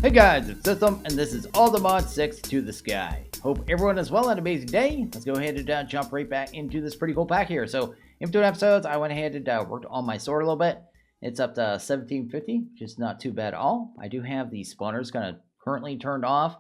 Hey guys, it's System, and this is All the Mod 6 to the Sky. Hope everyone is well and an amazing day. Let's go ahead and jump right back into this pretty cool pack here. So, in between episodes, I went ahead and worked on my sword a little bit. It's up to 1750, which is not too bad at all. I do have the spawners kind of currently turned off.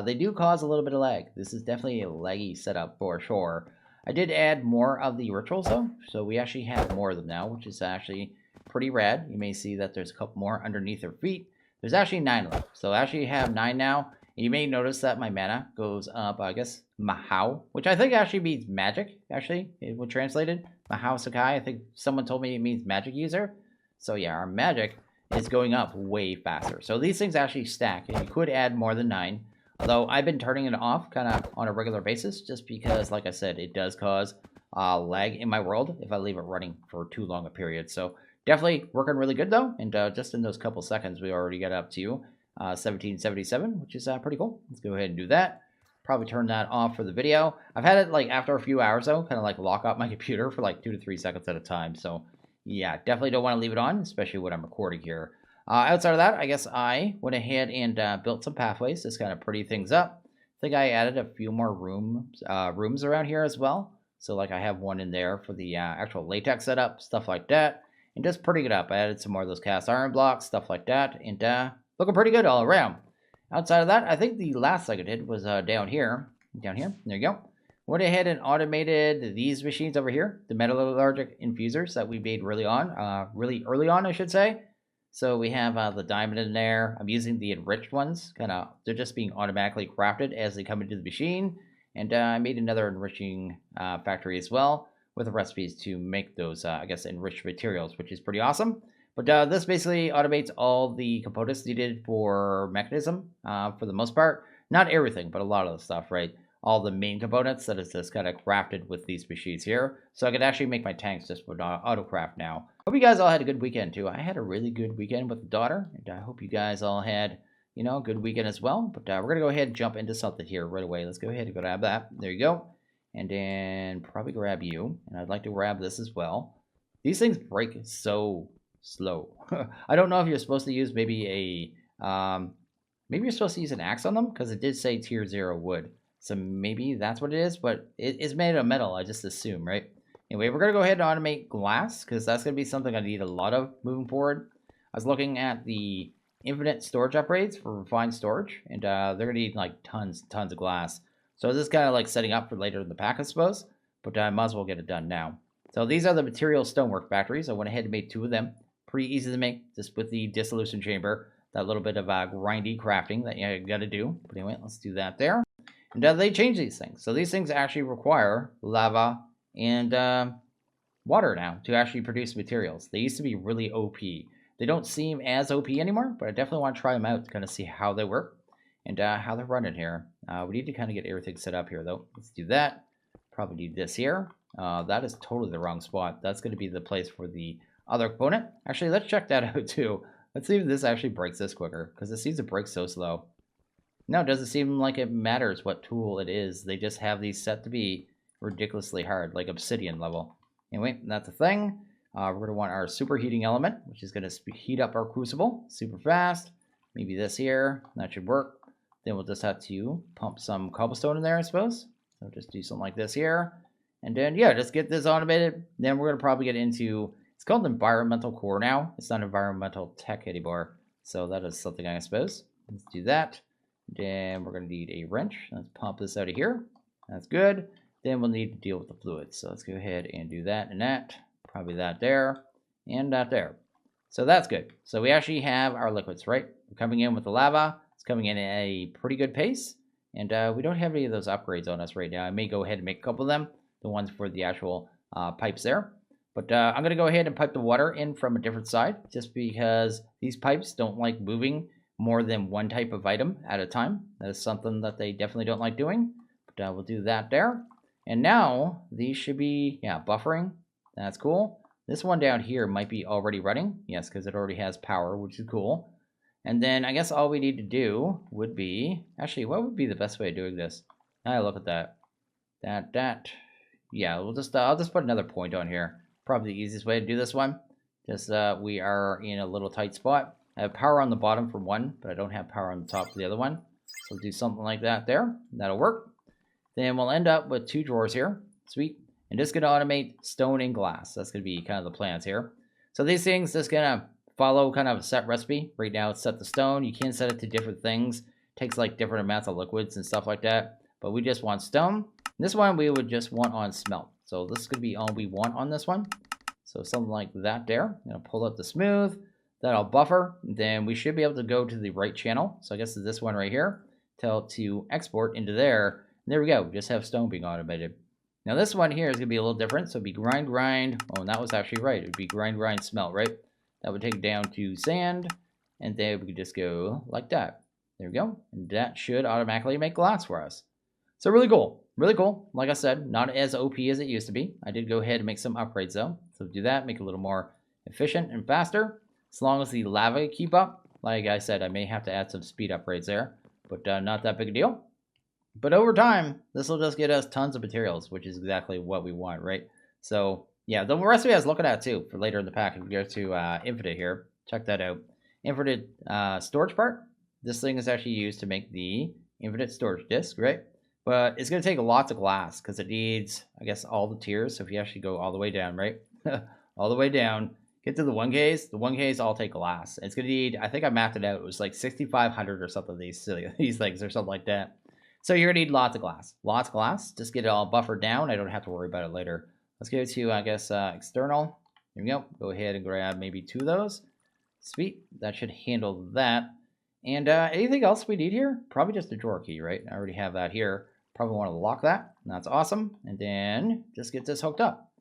They do cause a little bit of lag. This is definitely a laggy setup for sure. I did add more of the rituals though, so we actually have more of them now, which is actually pretty rad. You may see that there's a couple more underneath their feet. There's actually 9 left, so I actually have 9 now. You may notice that my mana goes up, I guess, Mahau, which I think actually means magic, actually, it would translate it. Mahau Sakai, I think someone told me it means magic user. So yeah, our magic is going up way faster. So these things actually stack, and you could add more than 9. Although I've been turning it off kind of on a regular basis, just because, like I said, it does cause lag in my world if I leave it running for too long a period. So definitely working really good though, and just in those couple seconds, we already got up to 1777, which is pretty cool. Let's go ahead and do that. Probably turn that off for the video. I've had it like after a few hours though, kind of like lock up my computer for like 2 to 3 seconds at a time. So yeah, definitely don't want to leave it on, especially when I'm recording here. Outside of that, I guess I went ahead and built some pathways, just kind of pretty things up. I think I added a few more rooms around here as well. So like I have one in there for the actual latex setup, stuff like that. And just prettying it up. I added some more of those cast iron blocks, stuff like that. And looking pretty good all around. Outside of that, I think the last thing I did was down here. Down here. There you go. Went ahead and automated these machines over here. The metallurgic infusers that we made really early on, I should say. So we have the diamond in there. I'm using the enriched ones. They're just being automatically crafted as they come into the machine. And I made another enriching factory as well, with the recipes to make those, I guess, enriched materials, which is pretty awesome. But this basically automates all the components needed for mechanism, for the most part. Not everything, but a lot of the stuff, right? All the main components that is just kind of crafted with these machines here. So I could actually make my tanks just with autocraft now. Hope you guys all had a good weekend too. I had a really good weekend with the daughter, and I hope you guys all had, you know, a good weekend as well. But we're going to go ahead and jump into something here right away. Let's go ahead and grab that. There you go. And then probably grab you. And I'd like to grab this as well. These things break so slow. I don't know if you're supposed to use maybe maybe you're supposed to use an axe on them, because it did say tier 0 wood. So maybe that's what it is, but it's made of metal, I just assume, right? Anyway, we're going to go ahead and automate glass, because that's going to be something I need a lot of moving forward. I was looking at the infinite storage upgrades for refined storage, and they're going to need like tons of glass. So this is kind of like setting up for later in the pack, I suppose, but I might as well get it done now. So these are the material stonework factories. I went ahead and made 2 of them. Pretty easy to make, just with the dissolution chamber. That little bit of grindy crafting that you got to do. But anyway, let's do that there. And they change these things. So these things actually require lava and water now to actually produce materials. They used to be really OP. They don't seem as OP anymore, but I definitely want to try them out to kind of see how they work and how they're running here. We need to kind of get everything set up here, though. Let's do that. Probably need this here. That is totally the wrong spot. That's going to be the place for the other component. Actually, let's check that out, too. Let's see if this actually breaks this quicker, because it seems to break so slow. No, it doesn't seem like it matters what tool it is. They just have these set to be ridiculously hard, like obsidian level. Anyway, that's a thing. We're going to want our superheating element, which is going to heat up our crucible super fast. Maybe this here. That should work. Then we'll just have to pump some cobblestone in there, I suppose. So just do something like this here. And then, yeah, just get this automated. Then we're going to probably get into, it's called environmental core now. It's not environmental tech anymore. So that is something, I suppose. Let's do that. Then we're going to need a wrench. Let's pump this out of here. That's good. Then we'll need to deal with the fluids. So let's go ahead and do that and that. Probably that there and that there. So that's good. So we actually have our liquids, right? We're coming in with the lava. It's coming in at a pretty good pace. And we don't have any of those upgrades on us right now. I may go ahead and make a couple of them. The ones for the actual pipes there. But I'm going to go ahead and pipe the water in from a different side. Just because these pipes don't like moving more than one type of item at a time. That is something that they definitely don't like doing. But we'll do that there. And now these should be, yeah, buffering. That's cool. This one down here might be already running. Yes, because it already has power, which is cool. And then I guess all we need to do would be, actually, what would be the best way of doing this? Now look at that. Yeah, we'll just I'll just put another point on here. Probably the easiest way to do this one. Just we are in a little tight spot. I have power on the bottom for one, but I don't have power on the top for the other one. So we'll do something like that there. That'll work. Then we'll end up with 2 drawers here. Sweet. And just going to automate stone and glass. That's going to be kind of the plans here. So these things just going to follow kind of a set recipe. Right now it's set to stone. You can set it to different things. It takes like different amounts of liquids and stuff like that. But we just want stone. This one we would just want on smelt. So this is going to be all we want on this one. So something like that there. I'm going to pull up the smooth. That'll buffer. Then we should be able to go to the right channel. So I guess it's this one right here. Tell it to export into there. And there we go. Just have stone being automated. Now this one here is going to be a little different. So it'd be grind, grind. Oh, and that was actually right. It would be grind, grind, smelt, right? That would take it down to sand. And then we could just go like that. There we go. And that should automatically make glass for us. So really cool. Really cool. Like I said, not as OP as it used to be. I did go ahead and make some upgrades though. So do that, make it a little more efficient and faster. As long as the lava keep up. Like I said, I may have to add some speed upgrades there. But not that big a deal. But over time, this will just get us tons of materials, which is exactly what we want, right? So yeah, the recipe I was looking at too for later in the pack. If you go to Infinite here, check that out. Infinite storage part. This thing is actually used to make the infinite storage disk, right? But it's going to take lots of glass because it needs, I guess, all the tiers. So if you actually go all the way down, right? All the way down, get to the 1Ks. The 1Ks all take glass. It's going to need, I think I mapped it out. It was like 6,500 or something, these things or something like that. So you're going to need lots of glass. Lots of glass. Just get it all buffered down. I don't have to worry about it later. Let's go to, I guess, external. Here we go. Go ahead and grab maybe 2 of those. Sweet. That should handle that. And anything else we need here? Probably just a drawer key, right? I already have that here. Probably want to lock that. That's awesome. And then just get this hooked up.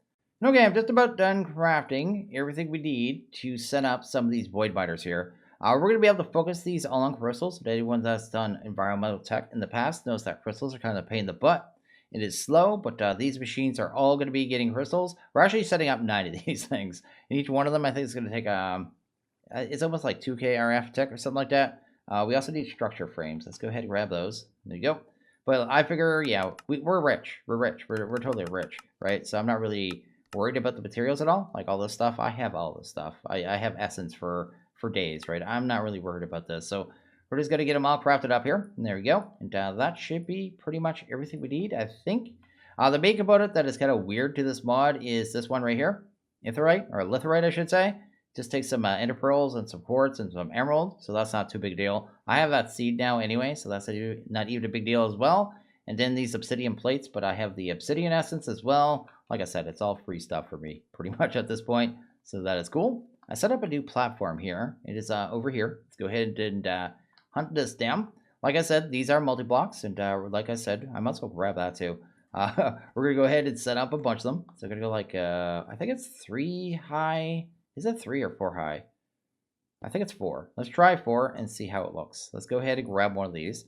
Okay, I'm just about done crafting everything we need to set up some of these void biters here. We're going to be able to focus these all on crystals. If anyone that's done environmental tech in the past knows that crystals are kind of a pain in the butt. It is slow, but these machines are all going to be getting crystals. We're actually setting up 9 of these things. And each one of them I think is going to take, it's almost like 2K RF tech or something like that. We also need structure frames. Let's go ahead and grab those. There you go. But I figure, yeah, we're rich. We're rich. We're totally rich, right? So I'm not really worried about the materials at all. Like all this stuff, I have all this stuff. I have essence for days, right? I'm not really worried about this. So we're just going to get them all crafted up here. And there we go. And that should be pretty much everything we need, I think. The main component that is kind of weird to this mod is this one right here. Itherite, or litherite, I should say. Just take some ender pearls and some quartz and some emerald, so that's not too big a deal. I have that seed now anyway, so that's not even a big deal as well. And then these obsidian plates, but I have the obsidian essence as well. Like I said, it's all free stuff for me, pretty much at this point, so that is cool. I set up a new platform here. It is over here. Let's go ahead and hunt this down. Like I said, these are multi-blocks, and like I said, I might as well grab that too. We're going to go ahead and set up a bunch of them. So we're going to go like, I think it's 3 high. Is it 3 or 4 high? I think it's 4. Let's try 4 and see how it looks. Let's go ahead and grab one of these.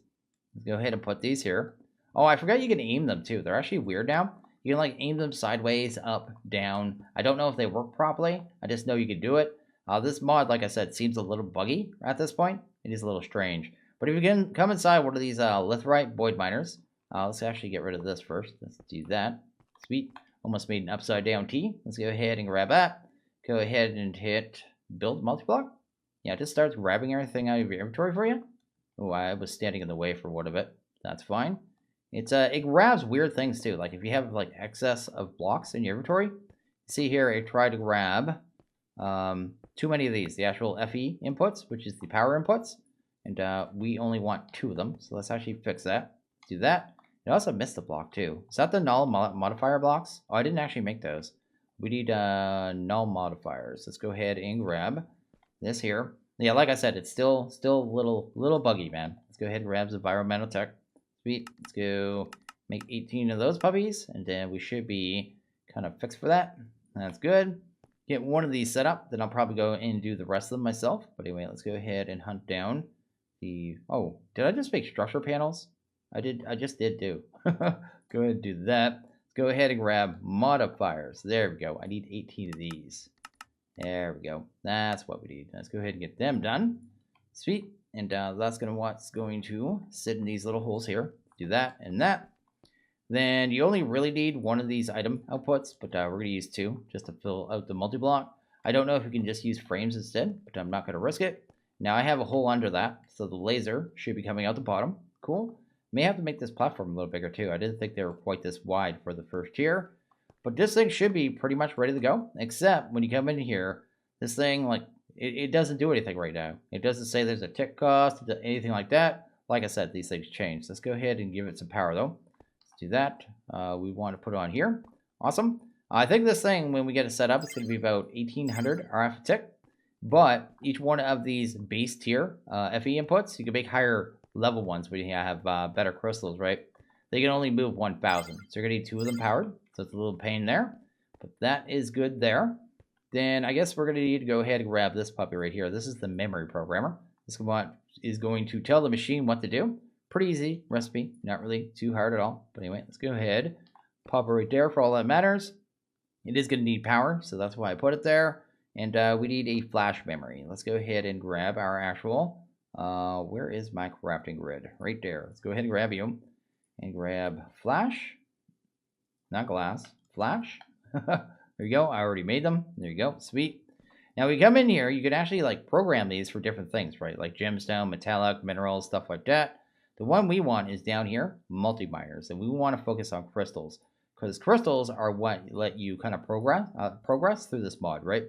Let's go ahead and put these here. Oh, I forgot you can aim them too. They're actually weird now. You can like aim them sideways, up, down. I don't know if they work properly. I just know you can do it. This mod, like I said, seems a little buggy at this point. It is a little strange. But if you can come inside one of these litherite void miners, let's actually get rid of this first. Let's do that. Sweet. Almost made an upside down T. Let's go ahead and grab that. Go ahead and hit build multi-block. Yeah, it just starts grabbing everything out of your inventory for you. Oh, I was standing in the way for one of it. That's fine. It grabs weird things too. Like if you have like excess of blocks in your inventory, see here, I tried to grab too many of these, the actual FE inputs, which is the power inputs. And we only want 2 of them. So let's actually fix that. Do that. It also missed a block too. Is that the null modifier blocks? Oh, I didn't actually make those. We need null modifiers. Let's go ahead and grab this here. Yeah, like I said, it's still a little buggy, man. Let's go ahead and grab the environmental tech. Sweet. Let's go make 18 of those puppies, and then we should be kind of fixed for that. That's good. Get one of these set up, then I'll probably go and do the rest of them myself. But anyway, let's go ahead and hunt down the... Oh, did I just make structure panels? I just did do. Go ahead and do that. Go ahead and grab modifiers. There we go. I need 18 of these. There we go. That's what we need. Let's go ahead and get them done. Sweet. And that's what's going to sit in these little holes here. Do that and that. Then you only really need one of these item outputs, but we're going to use 2 just to fill out the multi-block. I don't know if you can just use frames instead, but I'm not going to risk it. Now I have a hole under that, so the laser should be coming out the bottom. Cool. May have to make this platform a little bigger too. I didn't think they were quite this wide for the first tier. But this thing should be pretty much ready to go, except when you come in here, this thing, like, it doesn't do anything right now. It doesn't say there's a tick cost, anything like that. Like I said, these things change. Let's go ahead and give it some power, though. Let's do that. We want to put it on here. Awesome. I think this thing, when we get it set up, it's going to be about 1800 RF a tick. But each one of these base tier FE inputs, you can make higher level ones where you have better crystals, right? They can only move 1000. So you're going to need 2 of them powered. So it's a little pain there. But that is good there. Then I guess we're going to need to go ahead and grab this puppy right here. This is the memory programmer. This one is going to tell the machine what to do. Pretty easy recipe. Not really too hard at all. But anyway, let's go ahead. Pop it right there for all that matters. It is going to need power, so that's why I put it there. And we need a flash memory. Let's go ahead and grab our actual... where is my crafting grid? Right there. Let's go ahead and grab you. And grab flash. Not glass. Flash. There you go. I already made them. There you go. Sweet. Now we come in here, you can actually like program these for different things, right? Like gemstone, metallic, minerals, stuff like that. The one we want is down here, multi-miners, and we want to focus on crystals because crystals are what let you kind of progress through this mod, right?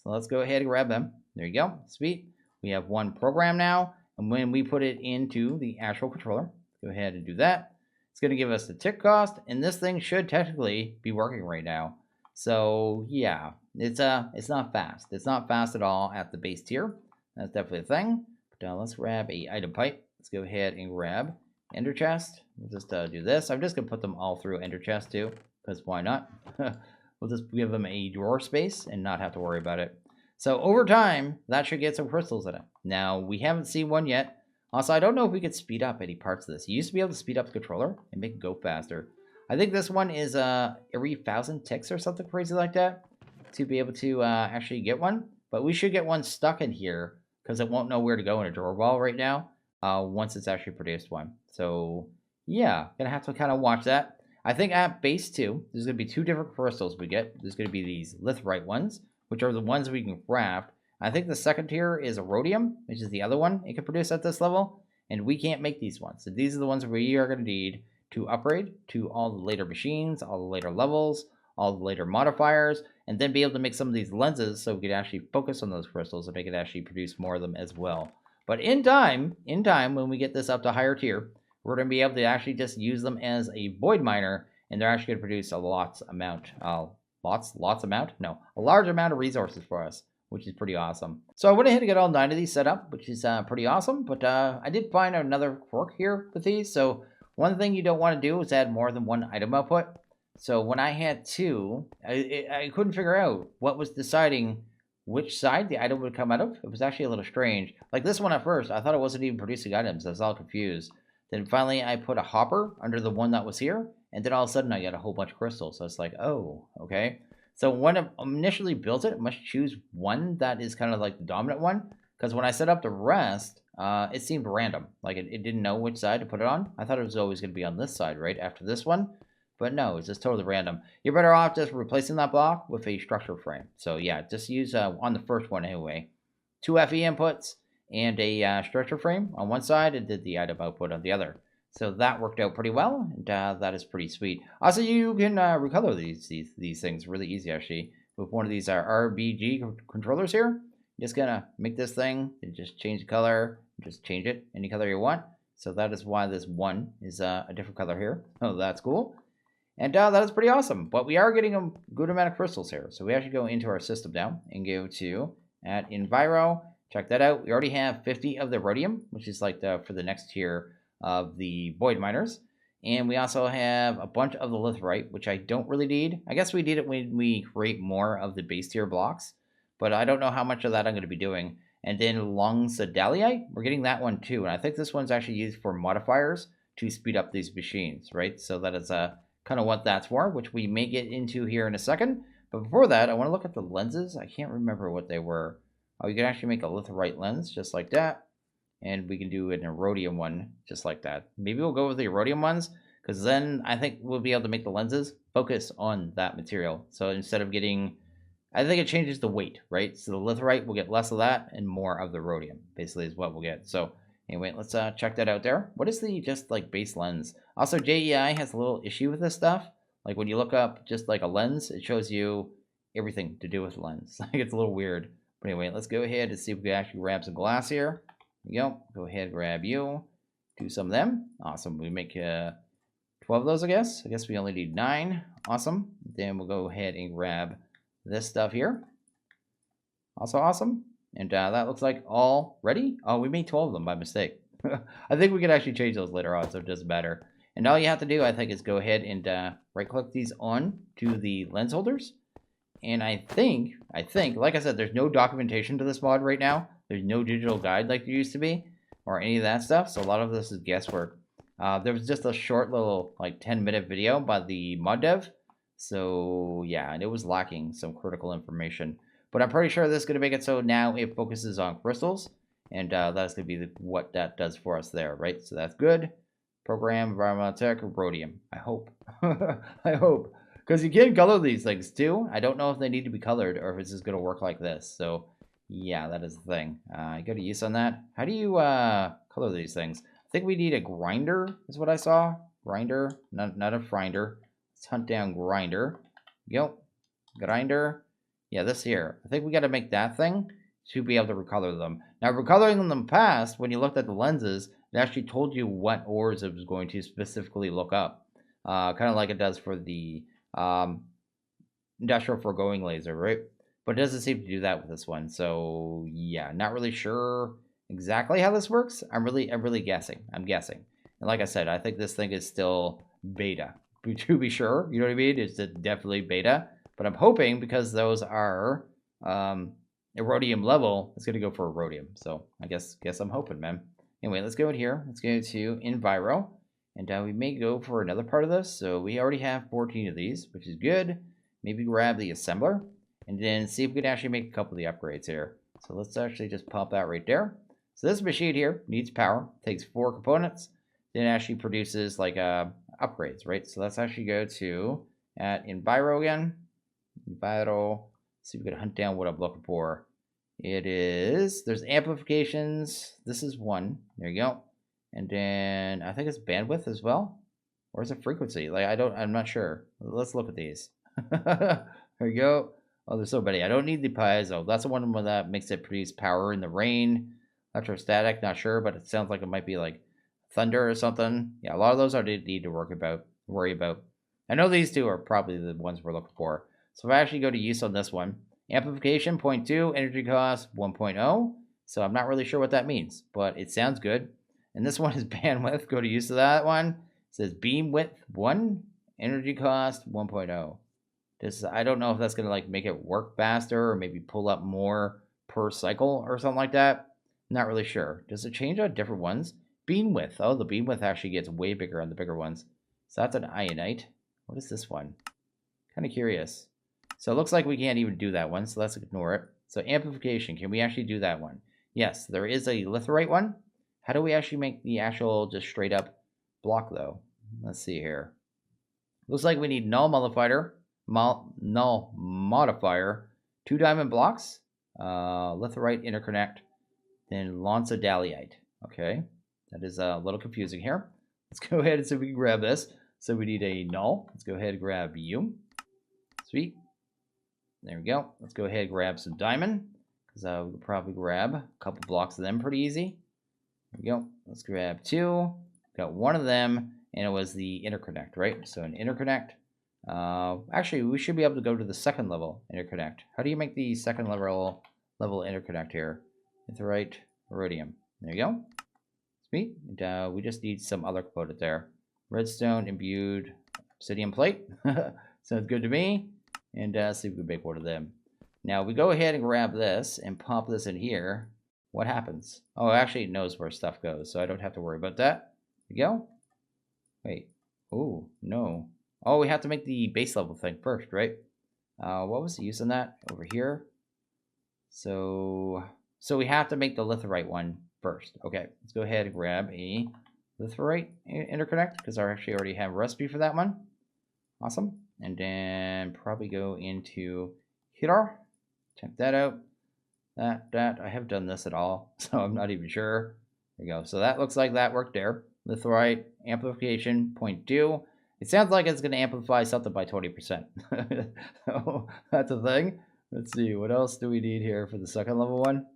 So let's go ahead and grab them. There you go. Sweet. We have one program now, and when we put it into the actual controller, go ahead and do that. It's going to give us the tick cost, and this thing should technically be working right now. So yeah, it's not fast. It's not fast at all at the base tier. That's definitely a thing. But let's grab a item pipe. Let's go ahead and grab ender chest. We'll just do this. I'm just gonna put them all through ender chest too, because why not? We'll just give them a drawer space and not have to worry about it. So over time, that should get some crystals in it. Now we haven't seen one yet. Also, I don't know if we could speed up any parts of this. You used to be able to speed up the controller and make it go faster. I think this one is every 1000 ticks or something crazy like that to be able to actually get one. But we should get one stuck in here because it won't know where to go in a drawer wall right now once it's actually produced one. So yeah, gonna have to kind of watch that. I think at base 2, there's gonna be 2 different crystals we get. There's gonna be these litherite ones, which are the ones we can craft. I think the second tier is a rhodium, which is the other one it can produce at this level. And we can't make these ones. So these are the ones we are gonna need to upgrade to all the later machines, all the later levels, all the later modifiers, and then be able to make some of these lenses so we could actually focus on those crystals and make it actually produce more of them as well. But in time, when we get this up to higher tier, we're going to be able to actually just use them as a void miner, and they're actually going to produce a large amount of resources for us, which is pretty awesome. So I went ahead and got all 9 of these set up, which is pretty awesome, but I did find another quirk here with these. So one thing you don't want to do is add more than 1 item output. So when I had 2, I couldn't figure out what was deciding which side the item would come out of. It was actually a little strange. Like this one at first, I thought it wasn't even producing items. I was all confused. Then finally I put a hopper under the one that was here, and then all of a sudden I got a whole bunch of crystals. So it's like, oh, okay. So when I initially built it, I must choose one that is kind of like the dominant one, because when I set up the rest, it seemed random. Like it didn't know which side to put it on. I thought it was always going to be on this side, right after this one. But no, it's just totally random. You're better off just replacing that block with a structure frame. So yeah, just use on the first one anyway, 2 FE inputs and a structure frame on one side, and did the item output on the other. So that worked out pretty well, and that is pretty sweet. Also, you can recolor these things really easy actually with one of these RBG controllers here. You're just gonna make this thing and just change the color, just change it any color you want. So that is why this one is a different color here. Oh, that's cool. And that is pretty awesome. But we are getting a good amount of crystals here. So we actually go into our system now and go to at Enviro. Check that out. We already have 50 of the rhodium, which is like for the next tier of the void miners. And we also have a bunch of the litherite, which I don't really need. I guess we need it when we create more of the base tier blocks. But I don't know how much of that I'm going to be doing. And then Longsadalite, we're getting that one too. And I think this one's actually used for modifiers to speed up these machines, right? So that is kind of what that's for, which we may get into here in a second. But before that, I want to look at the lenses. I can't remember what they were. Oh, you can actually make a litherite lens just like that. And we can do an rhodium one just like that. Maybe we'll go with the rhodium ones, because then I think we'll be able to make the lenses focus on that material. So instead of getting I think it changes the weight, right? So the litherite will get less of that and more of the rhodium, basically, is what we'll get. So anyway, let's check that out there. What is the just like base lens? Also, JEI has a little issue with this stuff. Like when you look up just like a lens, it shows you everything to do with the lens. Like it's a little weird. But anyway, let's go ahead and see if we can actually grab some glass here. There you go. Go ahead, grab you. Do some of them. Awesome. We make 12 of those, I guess. I guess we only need 9. Awesome. Then we'll go ahead and grab this stuff here. Also awesome. And that looks like all ready. Oh, we made 12 of them by mistake. I think we can actually change those later on, so it doesn't matter. And all you have to do, I think, is go ahead and right-click these on to the lens holders. And I think, like I said, there's no documentation to this mod right now. There's no digital guide like there used to be, or any of that stuff. So a lot of this is guesswork. There was just a short little, like 10-minute video by the mod dev. So yeah, and it was lacking some critical information. But I'm pretty sure this is going to make it so now it focuses on crystals. And that's going to be what that does for us there, right? So that's good. Program, environmental tech, rhodium. I hope. I hope. Because you can color these things too. I don't know if they need to be colored or if it's just going to work like this. So yeah, that is the thing. I got a use on that. How do you color these things? I think we need a grinder is what I saw. Grinder, not a finder. Let's hunt down grinder. Go. Grinder. Yeah, this here. I think we got to make that thing to be able to recolor them. Now, recoloring them in the past, when you looked at the lenses, it actually told you what ores it was going to specifically look up. Kind of like it does for the industrial foregoing laser, right? But it doesn't seem to do that with this one. So yeah, not really sure exactly how this works. I'm really guessing. I'm guessing. And like I said, I think this thing is still beta. To be sure, you know what I mean? It's definitely beta. But I'm hoping because those are a rhodium level, it's gonna go for a rhodium. So I guess I'm hoping, man. Anyway, let's go in here. Let's go to Enviro. And we may go for another part of this. So we already have 14 of these, which is good. Maybe grab the assembler and then see if we can actually make a couple of the upgrades here. So let's actually just pop that right there. So this machine here needs power, takes 4 components, then it actually produces like upgrades, right? So let's actually go to Enviro again. Enviro, see if we can hunt down what I'm looking for. There's amplifications. This is 1. There you go. And then I think it's bandwidth as well. Or is it frequency? Like I'm not sure. Let's look at these. There you go. Oh, there's so many. I don't need the piezo. That's the one that makes it produce power in the rain. Electrostatic, not sure, but it sounds like it might be like thunder or something. Yeah, a lot of those I need to worry about. I know these two are probably the ones we're looking for. So if I actually go to use on this one, amplification 0.2, energy cost 1.0. So I'm not really sure what that means, but it sounds good. And this one is bandwidth. Go to use of that one. It says beam width 1, energy cost 1.0. I don't know if that's gonna like make it work faster or maybe pull up more per cycle or something like that. Not really sure. Does it change on different ones? Beam width. Oh, the beam width actually gets way bigger on the bigger ones. So that's an ionite. What is this one? Kind of curious. So it looks like we can't even do that one, so let's ignore it. So amplification, can we actually do that one? Yes, there is a litherite one. How do we actually make the actual just straight up block though? Let's see here. Looks like we need null modifier, 2 diamond blocks, litherite interconnect, then lansadalite. Okay, that is a little confusing here. Let's go ahead and see if we can grab this. So we need a null. Let's go ahead and grab you. Sweet. There we go. Let's go ahead and grab some diamond, because we could probably grab a couple blocks of them pretty easy. There we go. Let's grab 2. Got 1 of them, and it was the interconnect, right? So an interconnect. Actually, we should be able to go to the second level interconnect. How do you make the second level interconnect here? Litherite, rhodium. There you go. Sweet. And we just need some other component there. Redstone, imbued, obsidian plate. Sounds good to me. And see if we can make one of them. Now we go ahead and grab this and pop this in here. What happens? Oh, actually it knows where stuff goes, so I don't have to worry about that. There we go. Wait. Oh, no. Oh, we have to make the base level thing first, right? What was the use in that? Over here. So we have to make the litherite one first. Okay, let's go ahead and grab a litherite interconnect, because I actually already have a recipe for that one. Awesome. And then probably go into here. check that out. That I have done this at all, so I'm not even sure. There you go. So that looks like that worked there. Lithoid amplification 0.2. It sounds like it's going to amplify something by 20%. So that's a thing. Let's see, what else do we need here for the second level one?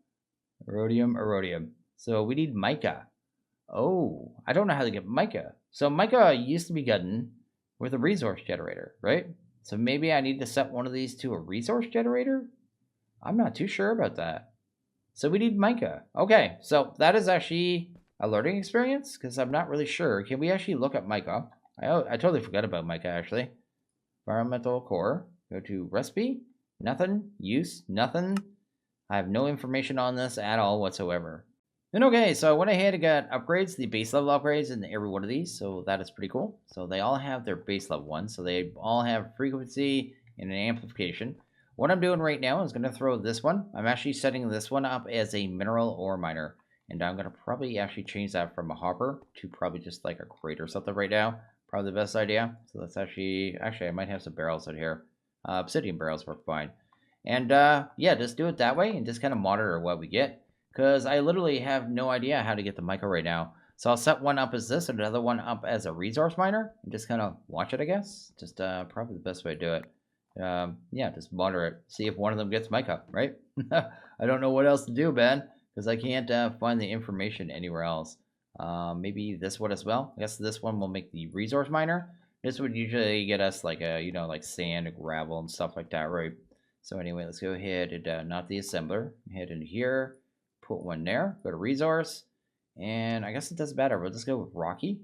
Erodium. So we need mica. Oh, I don't know how to get mica. So mica used to be gotten with a resource generator, right? So maybe I need to set one of these to a resource generator? I'm not too sure about that. So we need mica. Okay, so that is actually a learning experience because I'm not really sure. Can we actually look at mica? I totally forgot about mica actually. Environmental core. Go to recipe. Nothing. Use. Nothing. I have no information on this at all whatsoever. And okay, so I went ahead and got upgrades, the base level upgrades in every one of these. So that is pretty cool. So they all have their base level ones. So they all have frequency and an amplification. What I'm doing right now is going to throw this one. I'm actually setting this one up as a mineral ore miner. And I'm going to probably actually change that from a hopper to probably just like a crate or something right now. Probably the best idea. So let's actually I might have some barrels out here. Obsidian barrels work fine. And yeah, just do it that way and just kind of monitor what we get. Because I literally have no idea how to get the mica right now. So I'll set one up as this and another one up as a resource miner. And just kind of watch it, I guess. Just probably the best way to do it. Yeah, just monitor it. See if one of them gets mica, right? I don't know what else to do, Ben. Because I can't find the information anywhere else. Maybe this one as well. I guess this one will make the resource miner. This would usually get us like a, like sand and gravel and stuff like that, right? So anyway, let's go ahead and not the assembler. Head in here. Put one there, go to resource, and I guess it doesn't matter. We'll just go with Rocky,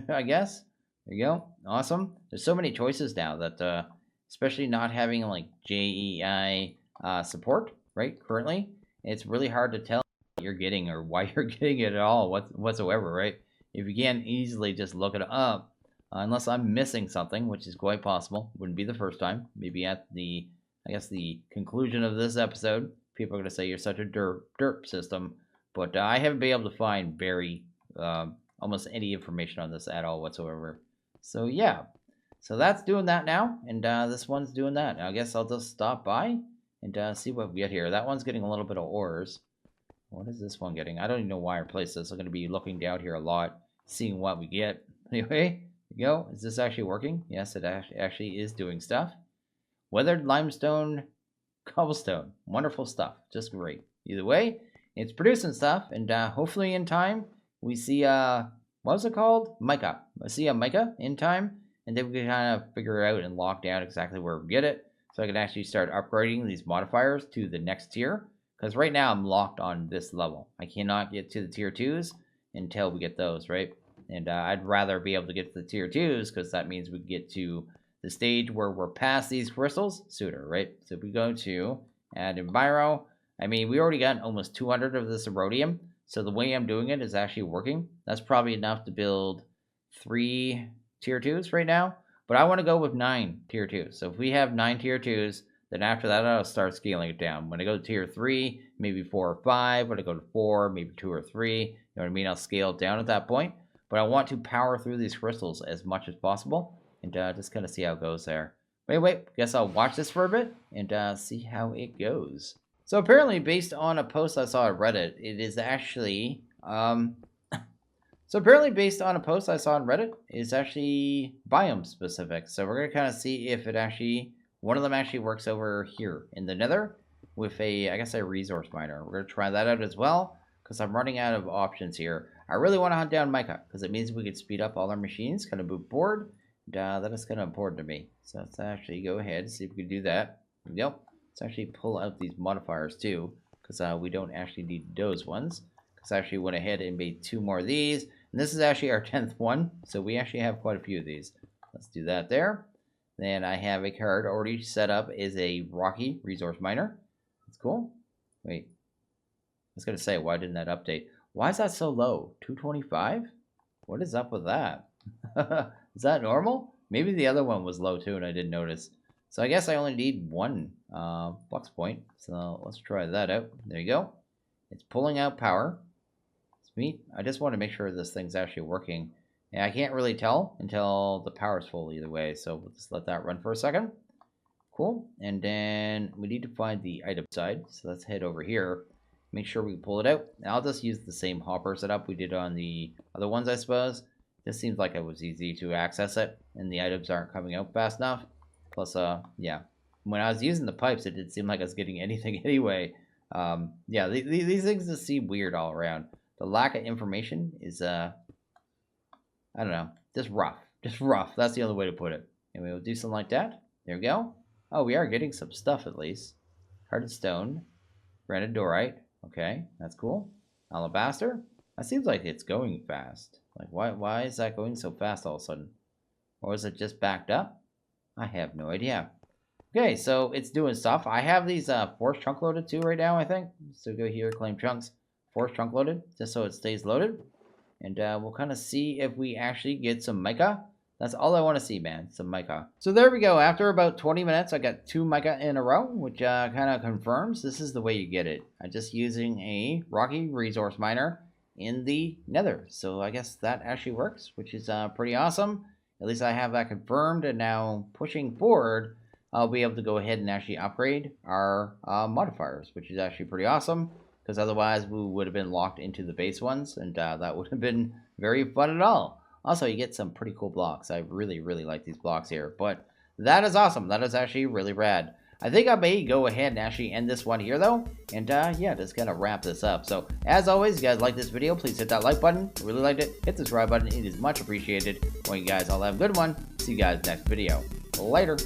I guess. There you go. Awesome. There's so many choices now that, especially not having like JEI support, right? Currently, it's really hard to tell what you're getting or why you're getting it at all whatsoever, right? If you can't easily just look it up, unless I'm missing something, which is quite possible. Wouldn't be the first time. Maybe at the, I guess, the conclusion of this episode. People are going to say you're such a derp system, but I haven't been able to find very almost any information on this at all whatsoever. So yeah, so that's doing that now, and this one's doing that. I guess I'll just stop by and see what we get here. That one's getting a little bit of ores. What is this one getting? I don't even know why I placed this. I'm going to be looking down here a lot, seeing what we get. Anyway, there you go. Is this actually working? Yes, it actually is doing stuff. Weathered limestone cobblestone. Wonderful stuff. Just great. Either way, it's producing stuff, and hopefully in time we see what was it called? Mica. I see a mica in time, and then we can kind of figure out and lock down exactly where we get it. So I can actually start upgrading these modifiers to the next tier. Because right now I'm locked on this level. I cannot get to the tier 2s until we get those, right? And I'd rather be able to get to the tier 2s because that means we get to the stage where we're past these crystals sooner, right? So if we go to add enviro, I mean, we already got almost 200 of this erodium. So the way I'm doing it is actually working. That's probably enough to build 3 tier 2s right now. But I want to go with 9 tier 2s. So if we have 9 tier 2s, then after that, I'll start scaling it down. When I go to tier 3, maybe 4 or 5. When I go to 4, maybe 2 or 3. You know what I mean? I'll scale it down at that point. But I want to power through these crystals as much as possible. And just kind of see how it goes there. Wait, guess I'll watch this for a bit and see how it goes. So apparently, based on a post I saw on Reddit, it is actually biome specific. So we're gonna kind of see if it actually, one of them actually works over here in the Nether with I guess a resource miner. We're gonna try that out as well because I'm running out of options here. I really want to hunt down mica because it means we could speed up all our machines, kind of move forward. That is kind of important to me. So let's actually go ahead and see if we can do that. Yep. Let's actually pull out these modifiers too, because we don't actually need those ones. Because I actually went ahead and made 2 more of these. And this is actually our 10th one. So we actually have quite a few of these. Let's do that there. Then I have a card already set up as a Rocky resource miner. That's cool. Wait. I was going to say, why didn't that update? Why is that so low? 225? What is up with that? Is that normal? Maybe the other one was low too and I didn't notice. So I guess I only need 1 flux point. So let's try that out. There you go. It's pulling out power. Sweet. I just want to make sure this thing's actually working. And I can't really tell until the power's full either way. So we'll just let that run for a second. Cool. And then we need to find the item side. So let's head over here. Make sure we pull it out. And I'll just use the same hopper setup we did on the other ones, I suppose. This seems like it was easy to access it, and the items aren't coming out fast enough. Plus, yeah, when I was using the pipes, it didn't seem like I was getting anything anyway. Yeah, these things just seem weird all around. The lack of information is, I don't know, just rough. Just rough. That's the only way to put it. And we'll do something like that. There we go. Oh, we are getting some stuff at least. Hardened stone. Granite dorite. Okay, that's cool. Alabaster. That seems like it's going fast. Like, why is that going so fast all of a sudden? Or is it just backed up? I have no idea. Okay, so it's doing stuff. I have these force chunk loaded too right now, I think. So go here, claim chunks. Force chunk loaded, just so it stays loaded. And we'll kind of see if we actually get some mica. That's all I want to see, man, some mica. So there we go. After about 20 minutes, I got 2 mica in a row, which kind of confirms this is the way you get it. I'm just using a rocky resource miner in the nether. So I guess that actually works, which is pretty awesome. At least I have that confirmed, and now pushing forward, I'll be able to go ahead and actually upgrade our modifiers, which is actually pretty awesome, because otherwise we would have been locked into the base ones, and that would have been very fun at all. Also, you get some pretty cool blocks. I really, really like these blocks here, but that is awesome. That is actually really rad. I think I may go ahead and actually end this one here, though, and yeah, just kind of wrap this up. So, as always, if you guys like this video, please hit that like button. If you really liked it, hit the subscribe button. It is much appreciated. Well, you guys all have a good one. See you guys next video. Later.